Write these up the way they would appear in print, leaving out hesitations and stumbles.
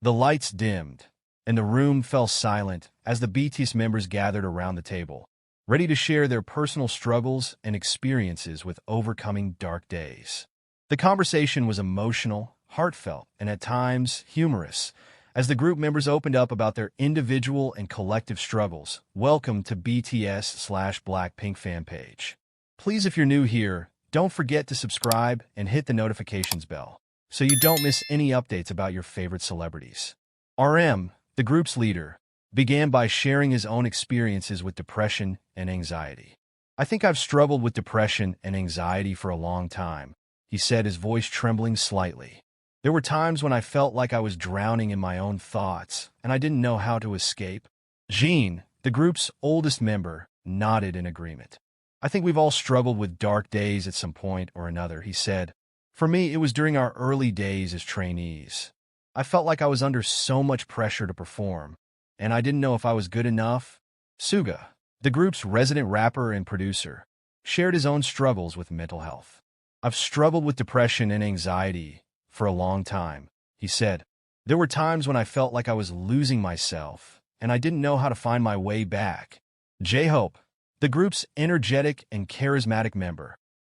The lights dimmed, and the room fell silent as the BTS members gathered around the table, ready to share their personal struggles and experiences with overcoming dark days. The conversation was emotional, heartfelt, and at times humorous, as the group members opened up about their individual and collective struggles. Welcome to BTS/Blackpink fan page. Please, if you're new here, don't forget to subscribe and hit the notifications bell so you don't miss any updates about your favorite celebrities. RM, the group's leader, began by sharing his own experiences with depression and anxiety. "I think I've struggled with depression and anxiety for a long time," he said, his voice trembling slightly. "There were times when I felt like I was drowning in my own thoughts, and I didn't know how to escape." Jean, the group's oldest member, nodded in agreement. "I think we've all struggled with dark days at some point or another," he said. "For me, it was during our early days as trainees. I felt like I was under so much pressure to perform, and I didn't know if I was good enough." Suga, the group's resident rapper and producer, shared his own struggles with mental health. "I've struggled with depression and anxiety for a long time," he said. "There were times when I felt like I was losing myself, and I didn't know how to find my way back." J-Hope, the group's energetic and charismatic member,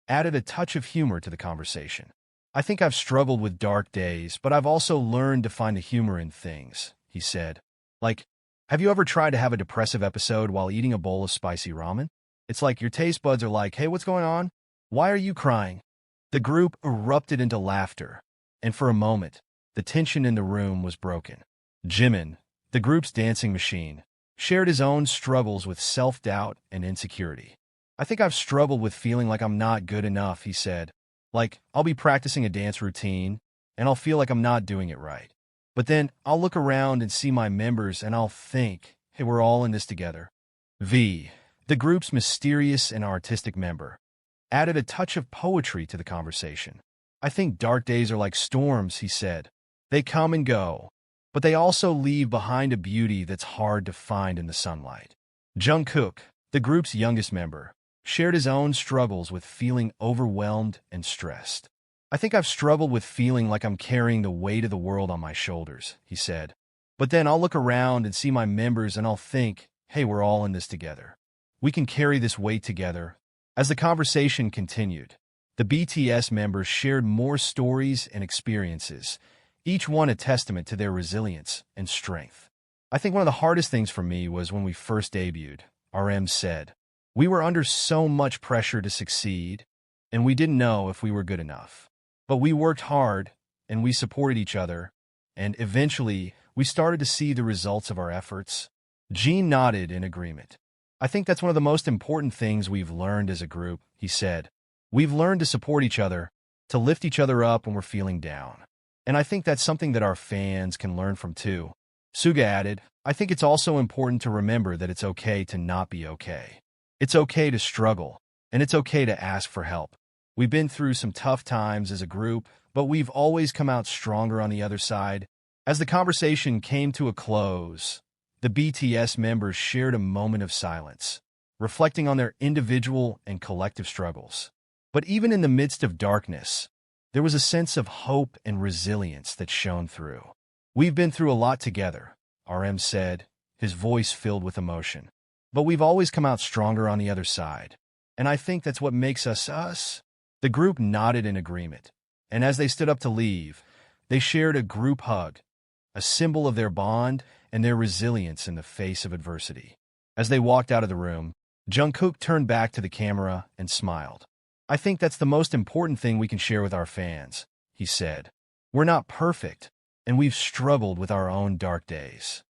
added a touch of humor to the conversation. "I think I've struggled with dark days, but I've also learned to find the humor in things," he said. "Like, have you ever tried to have a depressive episode while eating a bowl of spicy ramen? It's like your taste buds are like, 'Hey, what's going on? Why are you crying?'" The group erupted into laughter, and for a moment, the tension in the room was broken. Jimin, the group's dancing machine, shared his own struggles with self-doubt and insecurity. "I think I've struggled with feeling like I'm not good enough," he said. "Like, I'll be practicing a dance routine, and I'll feel like I'm not doing it right. But then I'll look around and see my members and I'll think, hey, we're all in this together." V, the group's mysterious and artistic member, added a touch of poetry to the conversation. "I think dark days are like storms," he said. "They come and go, but they also leave behind a beauty that's hard to find in the sunlight." Jungkook, the group's youngest member, shared his own struggles with feeling overwhelmed and stressed. "I think I've struggled with feeling like I'm carrying the weight of the world on my shoulders," he said. "But then I'll look around and see my members and I'll think, hey, we're all in this together. We can carry this weight together." As the conversation continued, the BTS members shared more stories and experiences, each one a testament to their resilience and strength. "I think one of the hardest things for me was when we first debuted," RM said. "We were under so much pressure to succeed, and we didn't know if we were good enough. But we worked hard, and we supported each other, and eventually we started to see the results of our efforts." Jean nodded in agreement. "I think that's one of the most important things we've learned as a group," he said. "We've learned to support each other, to lift each other up when we're feeling down. And I think that's something that our fans can learn from too." Suga added, "I think it's also important to remember that it's okay to not be okay. It's okay to struggle, and it's okay to ask for help. We've been through some tough times as a group, but we've always come out stronger on the other side." As the conversation came to a close, the BTS members shared a moment of silence, reflecting on their individual and collective struggles. But even in the midst of darkness, there was a sense of hope and resilience that shone through. "We've been through a lot together," RM said, his voice filled with emotion. "But we've always come out stronger on the other side. And I think that's what makes us us." The group nodded in agreement, and as they stood up to leave, they shared a group hug, a symbol of their bond and their resilience in the face of adversity. As they walked out of the room, Jungkook turned back to the camera and smiled. "I think that's the most important thing we can share with our fans," he said. "We're not perfect, and we've struggled with our own dark days.